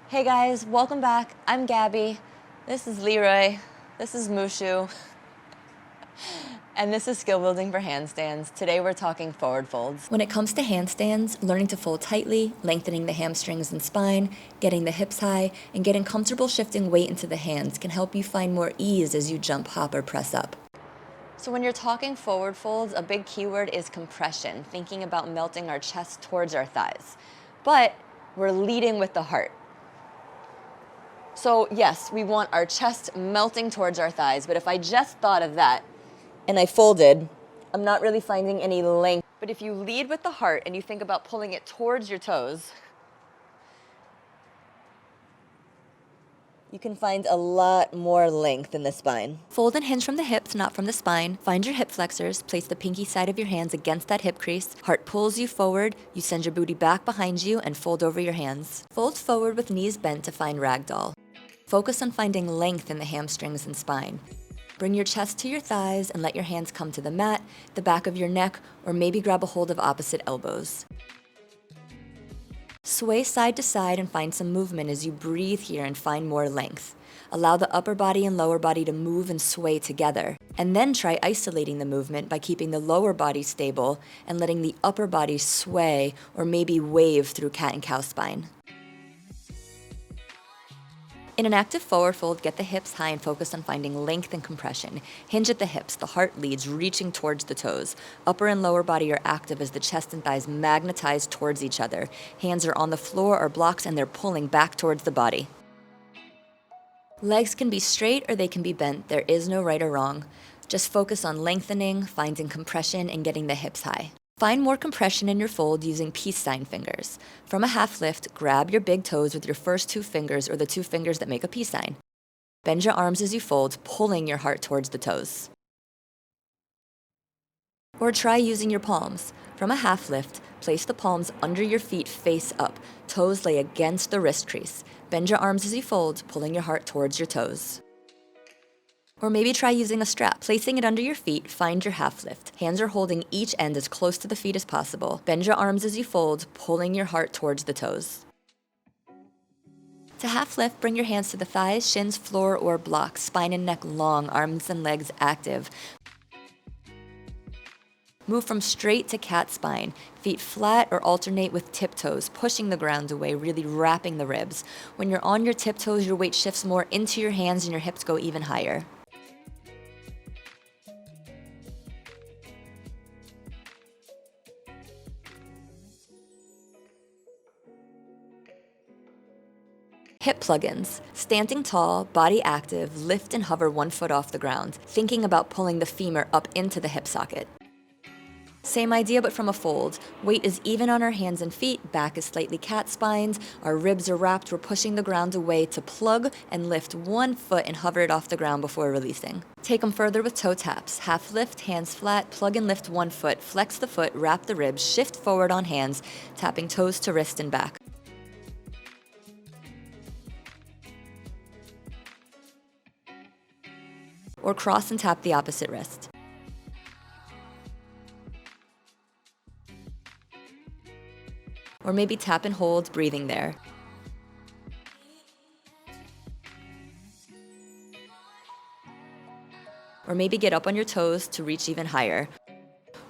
Hey guys, welcome back. I'm Gabby. This is Leroy. This is Mushu. And this is Skill Building for Handstands. Today we're talking forward folds. When it comes to handstands, learning to fold tightly, lengthening the hamstrings and spine, getting the hips high, and getting comfortable shifting weight into the hands can help you find more ease as you jump, hop, or press up. So when you're talking forward folds, a big keyword is compression, thinking about melting our chest towards our thighs. But we're leading with the heart. So yes, we want our chest melting towards our thighs, but if I just thought of that and I folded, I'm not really finding any length. But if you lead with the heart and you think about pulling it towards your toes, you can find a lot more length in the spine. Fold and hinge from the hips, not from the spine. Find your hip flexors, place the pinky side of your hands against that hip crease. Heart pulls you forward, you send your booty back behind you and fold over your hands. Fold forward with knees bent to find ragdoll. Focus on finding length in the hamstrings and spine. Bring your chest to your thighs and let your hands come to the mat, the back of your neck, or maybe grab a hold of opposite elbows. Sway side to side and find some movement as you breathe here and find more length. Allow the upper body and lower body to move and sway together. And then try isolating the movement by keeping the lower body stable and letting the upper body sway or maybe wave through cat and cow spine. In an active forward fold, get the hips high and focus on finding length and compression. Hinge at the hips, the heart leads, reaching towards the toes. Upper and lower body are active as the chest and thighs magnetize towards each other. Hands are on the floor or blocks and they're pulling back towards the body. Legs can be straight or they can be bent. There is no right or wrong. Just focus on lengthening, finding compression, and getting the hips high. Find more compression in your fold using peace sign fingers. From a half lift, grab your big toes with your first two fingers or the two fingers that make a peace sign. Bend your arms as you fold, pulling your heart towards the toes. Or try using your palms. From a half lift, place the palms under your feet face up. Toes lay against the wrist crease. Bend your arms as you fold, pulling your heart towards your toes. Or maybe try using a strap. Placing it under your feet, find your half lift. Hands are holding each end as close to the feet as possible. Bend your arms as you fold, pulling your heart towards the toes. To half lift, bring your hands to the thighs, shins, floor, or blocks. Spine and neck long, arms and legs active. Move from straight to cat spine. Feet flat or alternate with tiptoes, pushing the ground away, really wrapping the ribs. When you're on your tiptoes, your weight shifts more into your hands and your hips go even higher. Hip plugins. Standing tall, body active, lift and hover 1 foot off the ground, thinking about pulling the femur up into the hip socket. Same idea but from a fold. Weight is even on our hands and feet, back is slightly cat spined, our ribs are wrapped, we're pushing the ground away to plug and lift 1 foot and hover it off the ground before releasing. Take them further with toe taps. Half lift, hands flat, plug and lift 1 foot, flex the foot, wrap the ribs, shift forward on hands, tapping toes to wrist and back. Or cross and tap the opposite wrist. Or maybe tap and hold, breathing there. Or maybe get up on your toes to reach even higher.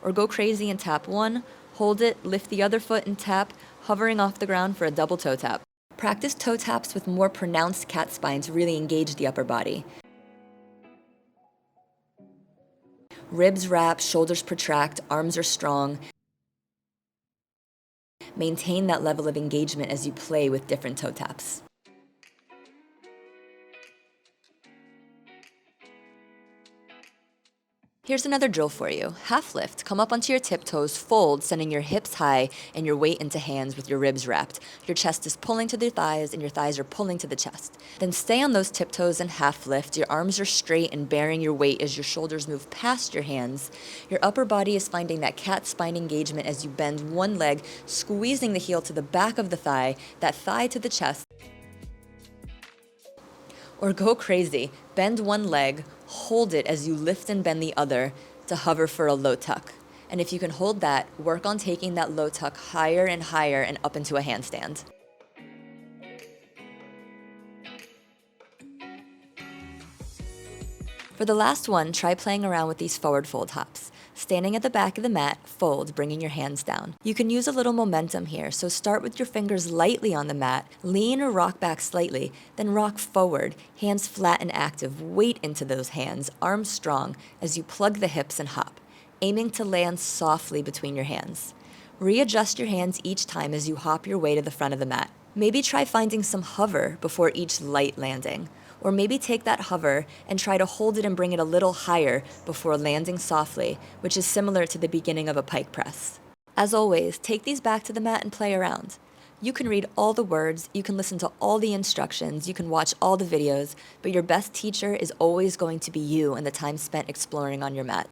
Or go crazy and tap 1, hold it, lift the other foot and tap, hovering off the ground for a double toe tap. Practice toe taps with more pronounced cat spine to really engage the upper body. Ribs wrap, shoulders protract, arms are strong. Maintain that level of engagement as you play with different toe taps. Here's another drill for you. Half lift, come up onto your tiptoes, fold, sending your hips high and your weight into hands with your ribs wrapped. Your chest is pulling to the thighs and your thighs are pulling to the chest. Then stay on those tiptoes and half lift. Your arms are straight and bearing your weight as your shoulders move past your hands. Your upper body is finding that cat spine engagement as you bend one leg, squeezing the heel to the back of the thigh, that thigh to the chest. Or go crazy. Bend one leg, hold it as you lift and bend the other to hover for a low tuck. And if you can hold that, work on taking that low tuck higher and higher and up into a handstand. For the last one, try playing around with these forward fold hops. Standing at the back of the mat, fold, bringing your hands down. You can use a little momentum here, so start with your fingers lightly on the mat, lean or rock back slightly, then rock forward, hands flat and active, weight into those hands, arms strong, as you plug the hips and hop, aiming to land softly between your hands. Readjust your hands each time as you hop your way to the front of the mat. Maybe try finding some hover before each light landing. Or maybe take that hover and try to hold it and bring it a little higher before landing softly, which is similar to the beginning of a pike press. As always, take these back to the mat and play around. You can read all the words, you can listen to all the instructions, you can watch all the videos, but your best teacher is always going to be you and the time spent exploring on your mat.